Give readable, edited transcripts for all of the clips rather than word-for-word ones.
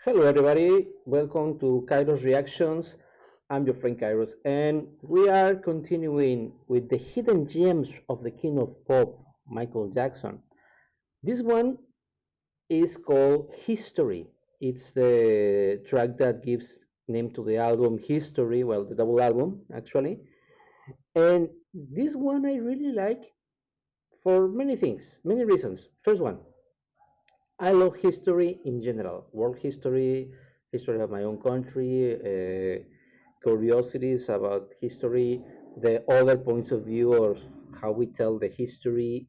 Hello, everybody. Welcome to Kairos Reactions. I'm your friend Kairos, and we are continuing with the hidden gems of the king of pop, Michael Jackson. This one is called History. It's the track that gives name to the album History, well, the double album, actually. And this one I really like for many things, many reasons. First one, I love history in general, world history, history of my own country, curiosities about history, the other points of view of how we tell the history,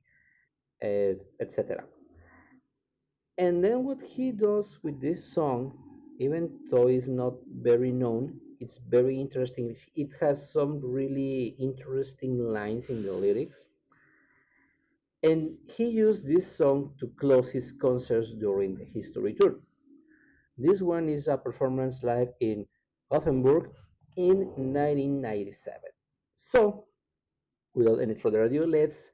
etc. And then what he does with this song, even though it's not very known, it's very interesting. It has some really interesting lines in the lyrics. And he used this song to close his concerts during the history tour. This one is a performance live in Gothenburg in 1997. So, without any further ado, let's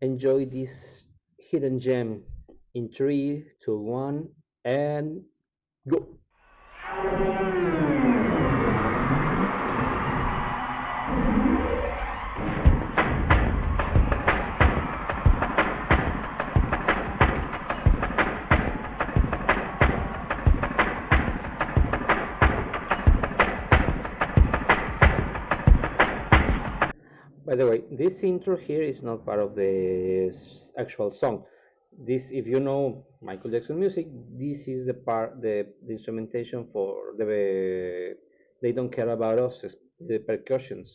enjoy this hidden gem in 3, 2, 1, and go. By the way, this intro here is not part of the actual song. This, if you know Michael Jackson music, this is the instrumentation for the "They Don't Care About Us," the percussions.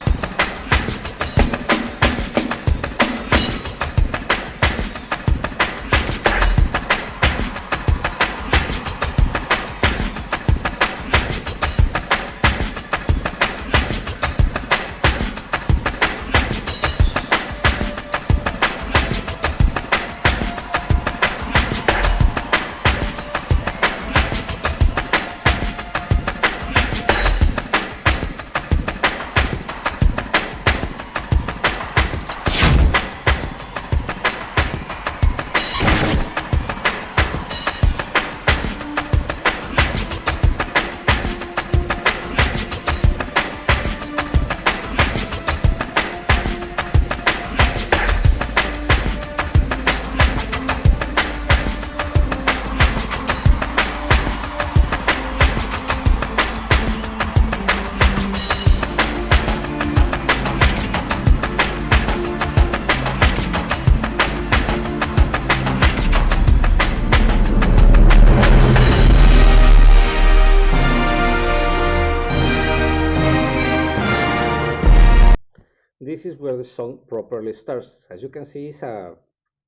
This is where the song properly starts. As you can see, it's a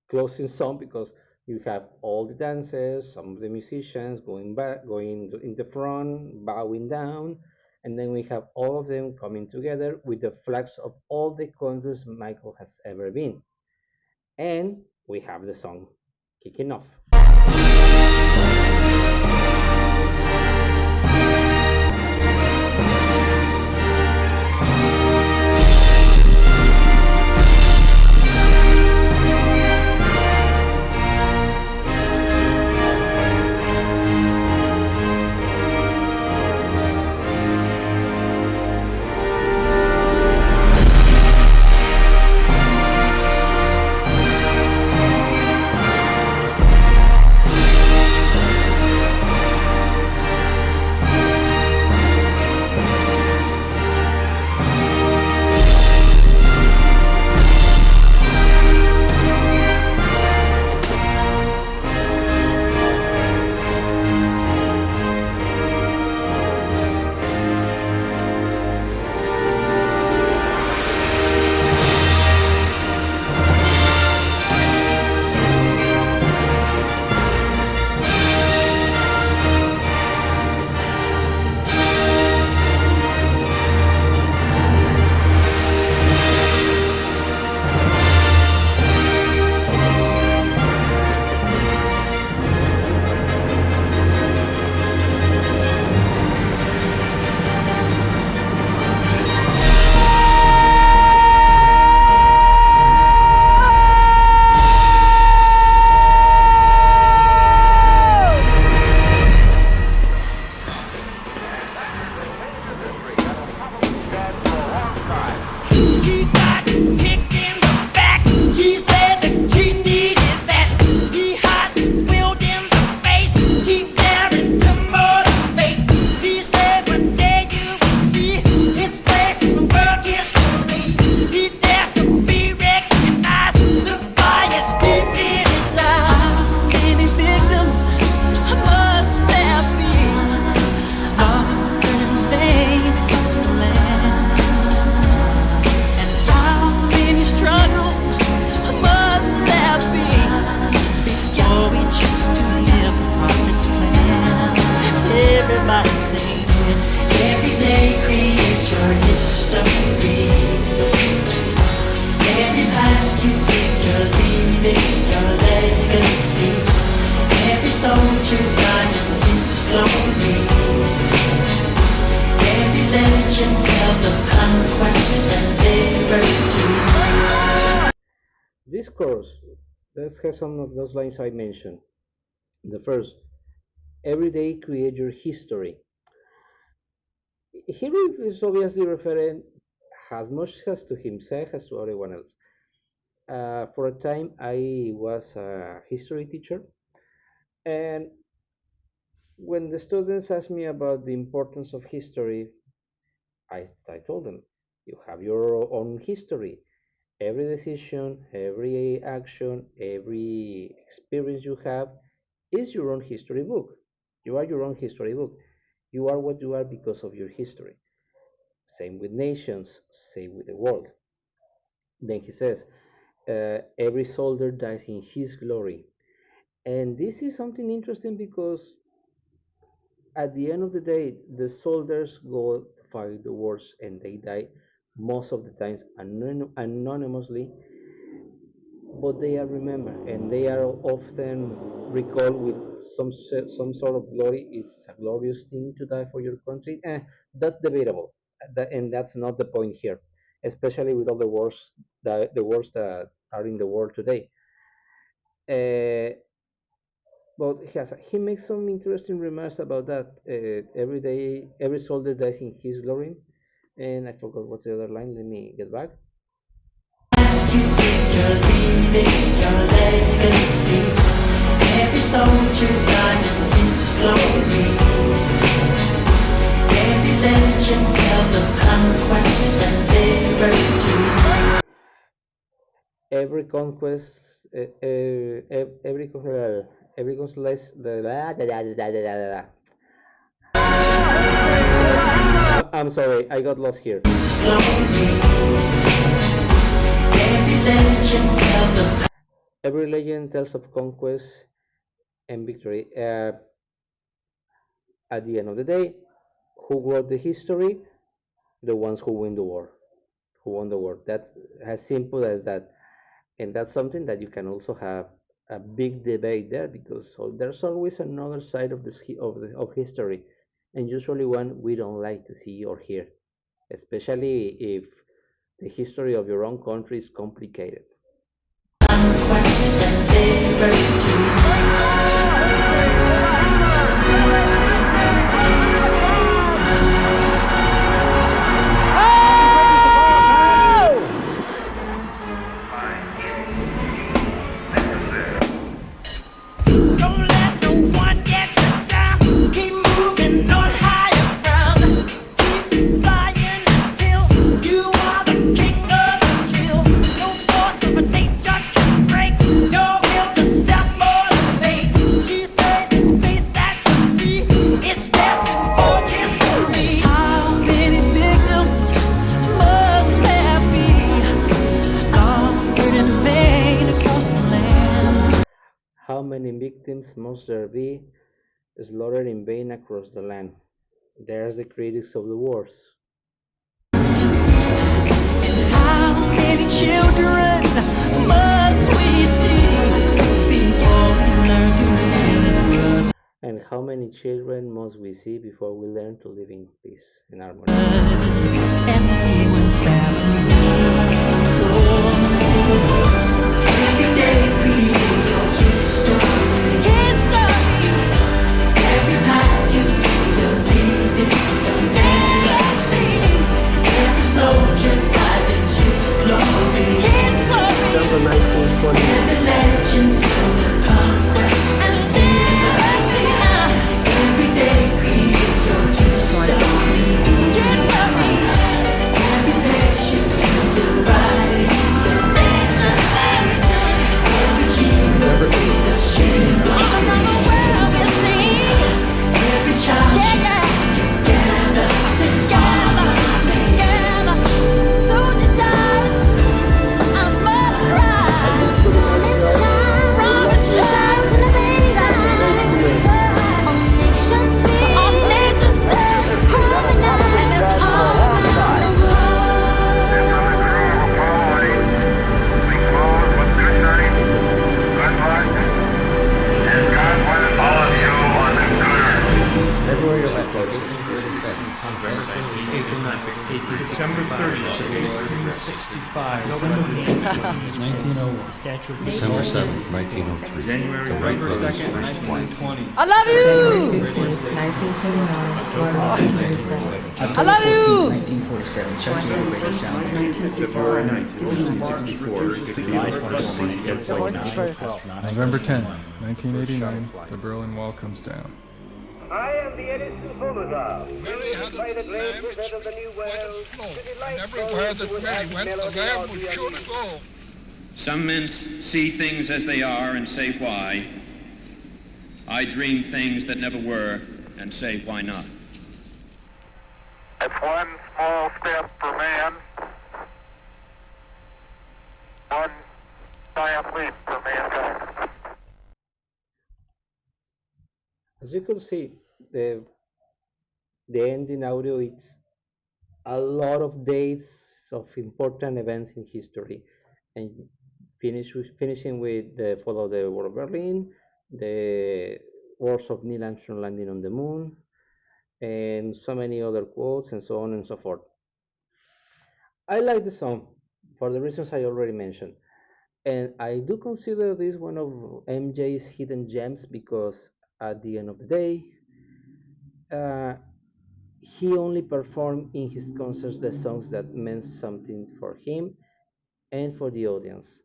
closing song because you have all the dancers, some of the musicians going back, going in the front, bowing down, and then we have all of them coming together with the flags of all the countries Michael has ever been. And we have the song kicking off. I sing. Every day create your history. Every path you take, you're leaving your legacy. Every soldier dies in his glory. Every legend tells of conquest and liberty. This chorus, that has some of those lines I mentioned. The first, every day create your history. He is obviously referring as much as to himself as to everyone else. For a time, I was a history teacher, and when the students asked me about the importance of history, I told them, you have your own history. Every decision, every action, every experience you have is your own history book. You are your own history book. You are what you are because of your history. Same with nations, same with the world. Then he says, every soldier dies in his glory. And this is something interesting because at the end of the day, the soldiers go to fight the wars and they die most of the times anonymously, but they are remembered and they are often recalled with some sort of glory. It's a glorious thing to die for your country. That's debatable, and that's not the point here, especially with all the wars that are in the world today. Uh, but he makes some interesting remarks about that. Every day, every soldier dies in his glory, and I forgot what's the other line. Let me get back. You think you're leaving your legacy. Every soldier dies in his glory. Every legend tells of conquest and liberty. Every conquest, every constellation. I'm sorry, I got lost here. Every legend tells of conquest and victory. At the end of the day, who wrote the history? The ones who win the war, who won the war. That's as simple as that. And that's something that you can also have a big debate there because there's always another side of this of history, and usually one we don't like to see or hear, especially if the history of your own country is complicated. Don't let no one get you down. Keep moving on higher ground. Keep flying until you are the king of the hill. No force of nature can break your will to self-motivate. She said the space that you see is destined for history. How many victims must there be? Slaughtered in vain across the land. How many victims must there be slaughtered in vain across the land? There's the critics of the wars. How many children must we see before we learn to live as brothers? And how many children must we see before we learn to live in peace and harmony? And we will family. Every day create your history. Every path you take, you're leading your legacy. Every soldier dies in his glory. December 1920. Every legend tells of conquest and liberty. Every day create your history. Every page February 11th, 1837, Thomas Edison. April 9th, December 30th, 1865. November 1901. Statue of December Liberty. 7th, 1903. January The Wright 2nd, brothers first 1920. I love January you! 15th, 1929, Ronald Roosevelt. October love you! 14th, 1947, Chuck Norris breaks sound. 1954, July 24th, Jet Flight 9, astronaut. November 10th, 1989, the Berlin Wall comes down. I am the Edison phonograph. By the great present of the New World, to delight everywhere those who would that have Mary went, the melody lad or would be shoot amused. go. Some men see things as they are and say why. I dream things that never were and say why not. It's one small step for man, one giant leap for mankind. As you can see, the ending audio, it's a lot of dates of important events in history, and finishing with the fall of the Wall of Berlin, the words of Neil Armstrong landing on the moon, and so many other quotes, and so on and so forth. I like the song for the reasons I already mentioned, and I do consider this one of MJ's hidden gems because at the end of the day, uh, he only performed in his concerts the songs that meant something for him and for the audience.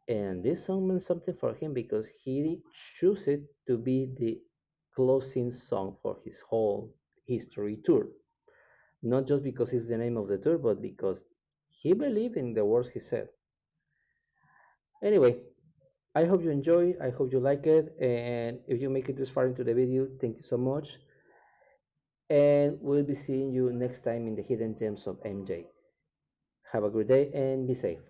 And this song meant something for him because he chose it to be the closing song for his whole history tour. Not just because it's the name of the tour, but because he believed in the words he said. Anyway, I hope you enjoy. I hope you like it. And if you make it this far into the video, thank you so much. And we'll be seeing you next time in the Hidden Gems of MJ. Have a great day and be safe.